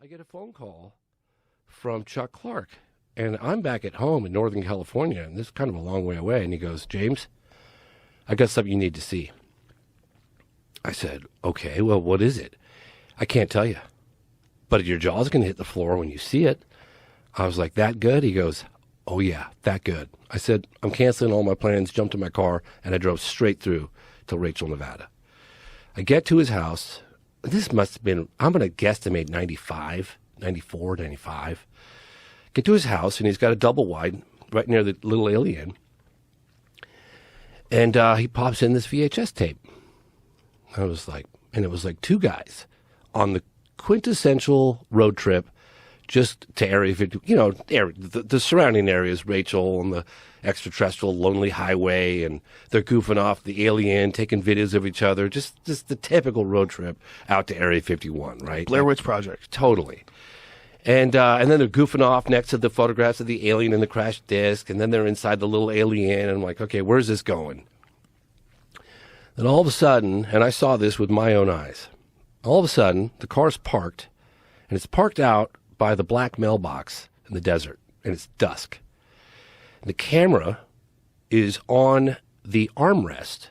I get a phone call from Chuck Clark, and I'm back at home in Northern California, and this is kind of a long way away, and he goes, James, I got something you need to see. I said, okay, well, what is it? I can't tell you, but your jaw's going to hit the floor when you see it. I was like, that good? He goes, oh, yeah, that good. I said, I'm canceling all my plans, jumped in my car, and I drove straight through to Rachel, Nevada. I get to his house. This must have been, I'm going to guesstimate 95, 94, 95. Get to his house, and he's got a double wide right near the little alien. And he pops in this VHS tape. I was like, and it was like two guys on the quintessential road trip just to Area 50, you know, the surrounding areas, Rachel and the extraterrestrial lonely highway, and they're goofing off the alien, taking videos of each other, just the typical road trip out to Area 51, right? Blair Witch Project. Totally. And then they're goofing off next to the photographs of the alien and the crashed disc, and then they're inside the little alien, and I'm like, okay, where's this going? Then all of a sudden, and I saw this with my own eyes, all of a sudden, the car's parked, and it's parked out by the black mailbox in the desert, and it's dusk. And the camera is on the armrest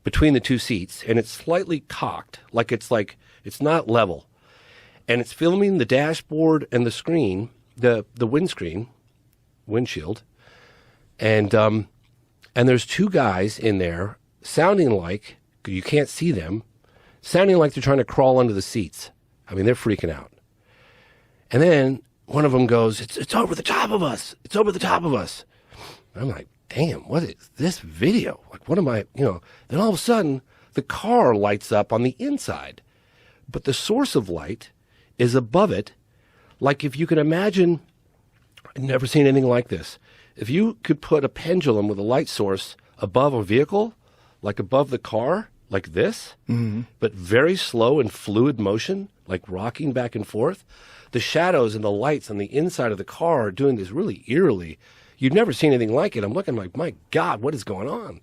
between the two seats, and it's slightly cocked, like it's not level. And it's filming the dashboard and the screen, the windshield, and there's two guys in there sounding like, you can't see them, sounding like they're trying to crawl under the seats. I mean, they're freaking out. And then one of them goes, it's over the top of us. It's over the top of us. And I'm like, damn, what is this video? Like, what am I, then all of a sudden, the car lights up on the inside. But the source of light is above it. Like, if you can imagine, I've never seen anything like this. If you could put a pendulum with a light source above a vehicle, like above the car, like this, but very slow and fluid motion, like rocking back and forth, the shadows and the lights on the inside of the car are doing this really eerily. You've never seen anything like it. I'm looking like, my God, what is going on?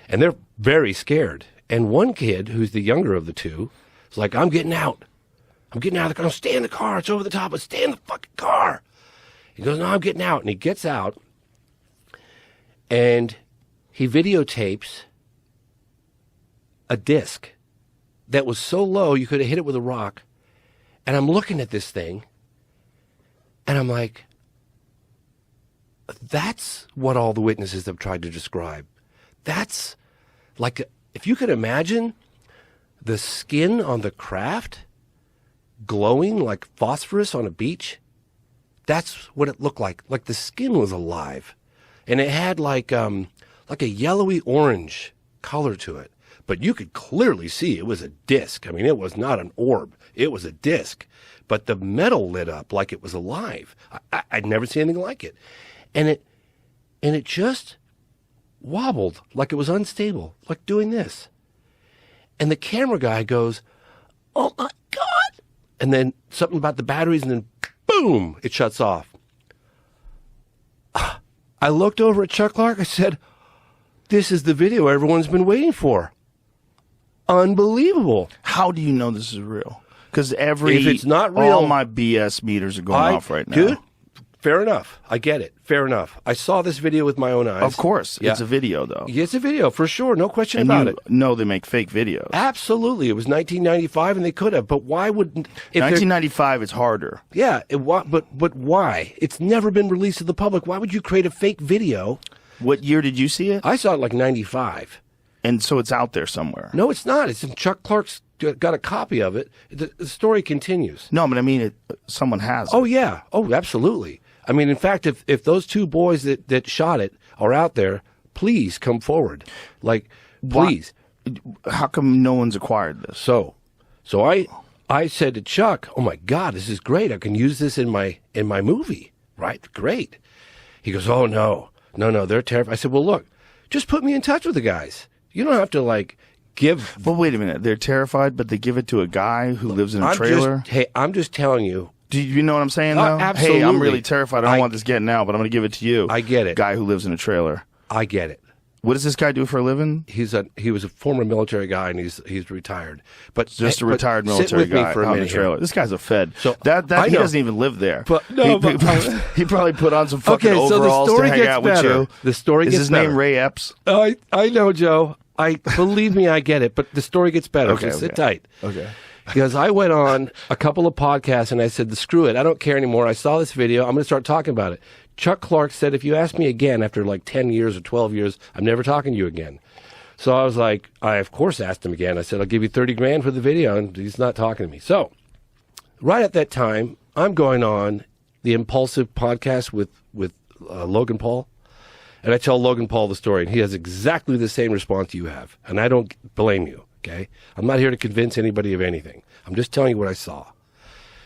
And they're very scared. And one kid, who's the younger of the two, is like, I'm getting out. I'm getting out of the car. Stay in the car. It's over the top. Stay in the fucking car. He goes, no, I'm getting out. And he gets out, and he videotapes a disc that was so low you could have hit it with a rock. And I'm looking at this thing, and I'm like, that's what all the witnesses have tried to describe. That's like, if you could imagine the skin on the craft glowing like phosphorus on a beach, that's what it looked like. Like the skin was alive, and it had like a yellowy orange color to it. But you could clearly see it was a disc. I mean, it was not an orb. It was a disc. But the metal lit up like it was alive. I'd never seen anything like it. And it just wobbled like it was unstable, like doing this. And the camera guy goes, oh, my God. And then something about the batteries, and then boom, it shuts off. I looked over at Chuck Clark. I said, this is the video everyone's been waiting for. Unbelievable. How do you know this is real? Because if it's not real, all my BS meters are going off right now. Dude, fair enough. I get it. Fair enough. I saw this video with my own eyes. Of course. Yeah. It's a video, though. It's a video, for sure. No question about it. No, they make fake videos. Absolutely. It was 1995, and they could have. But why wouldn't... 1995, it's harder. Yeah, but why? It's never been released to the public. Why would you create a fake video? What year did you see it? I saw it like 95. And so it's out there somewhere. No, it's not. It's in Chuck Clark's got a copy of it. The story continues. No, but I mean, someone has it. Oh, yeah. Oh, absolutely. I mean, in fact, if those two boys that shot it are out there, please come forward. Like, please. How come no one's acquired this? So I said to Chuck, oh, my God, this is great. I can use this in my movie. Right? Great. He goes, oh, no, they're terrified. I said, well, look, just put me in touch with the guys. You don't have to, like, give... But wait a minute. They're terrified, but they give it to a guy who lives in a trailer? I'm just telling you. Do you know what I'm saying, though? Absolutely. Hey, I'm really terrified. I don't want this getting out, but I'm going to give it to you. I get it. Guy who lives in a trailer. I get it. What does this guy do for a living? He was a former military guy, and he's retired. But Just a retired military sit with guy me for a on the minute trailer. here. This guy's a Fed. So that I he know. doesn't even live there. But no, he probably put on some fucking Okay, so the overalls story to hang gets out better. with you. The story Is gets his name better. Ray Epps? I know, Joe. Believe me, I get it. But the story gets better. Okay, so sit okay. tight. Okay. Because I went on a couple of podcasts and I said, screw it. I don't care anymore. I saw this video. I'm going to start talking about it. Chuck Clark said, if you ask me again after like 10 years or 12 years, I'm never talking to you again. So I was like, I of course asked him again. I said, I'll give you 30 grand for the video. And he's not talking to me. So right at that time, I'm going on the Impulsive podcast with Logan Paul. And I tell Logan Paul the story. And he has exactly the same response you have. And I don't blame you. Okay, I'm not here to convince anybody of anything. I'm just telling you what I saw.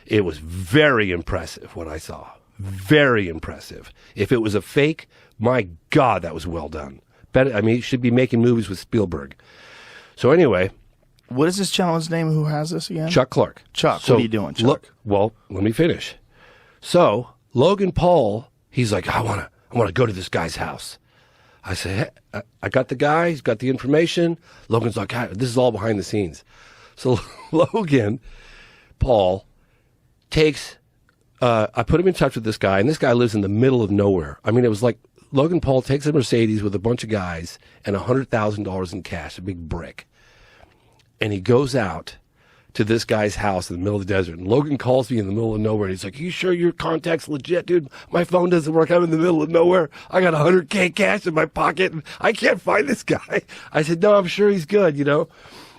It was very impressive what I saw. Very impressive. If it was a fake, my God, that was well done. He should be making movies with Spielberg. So anyway, What is this channel's name? Who has this again? Chuck Clark. Chuck, So, what are you doing, Chuck? Well, let me finish. So Logan Paul, he's like, I want to go to this guy's house. I say, hey, I got the guy. He's got the information. Logan's like, this is all behind the scenes. So Logan Paul takes, I put him in touch with this guy, and this guy lives in the middle of nowhere. I mean, it was like Logan Paul takes a Mercedes with a bunch of guys and $100,000 in cash, a big brick. And he goes out to this guy's house in the middle of the desert. And Logan calls me in the middle of nowhere. And he's like, you sure your contact's legit, dude? My phone doesn't work. I'm in the middle of nowhere. I got $100K cash in my pocket, and I can't find this guy. I said, no, I'm sure he's good, you know?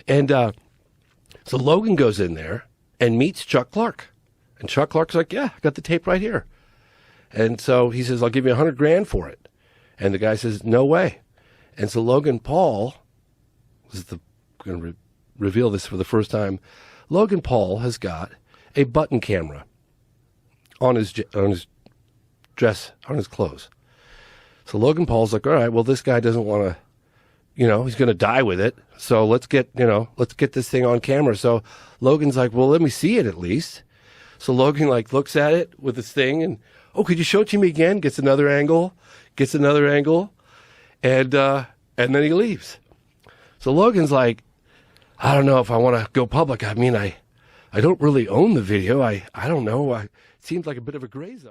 And so Logan goes in there and meets Chuck Clark. And Chuck Clark's like, yeah, I got the tape right here. And so he says, I'll give you 100 grand for it. And the guy says, no way. And so Logan Paul, going to reveal this for the first time, Logan Paul has got a button camera on his dress, on his clothes. So Logan Paul's like, all right, well, this guy doesn't want to, he's going to die with it. So let's get this thing on camera. So Logan's like, well, let me see it at least. So Logan looks at it with this thing and, oh, could you show it to me again? Gets another angle, and then he leaves. So Logan's like, I don't know if I want to go public. I mean, I don't really own the video. I don't know. It seems like a bit of a gray zone.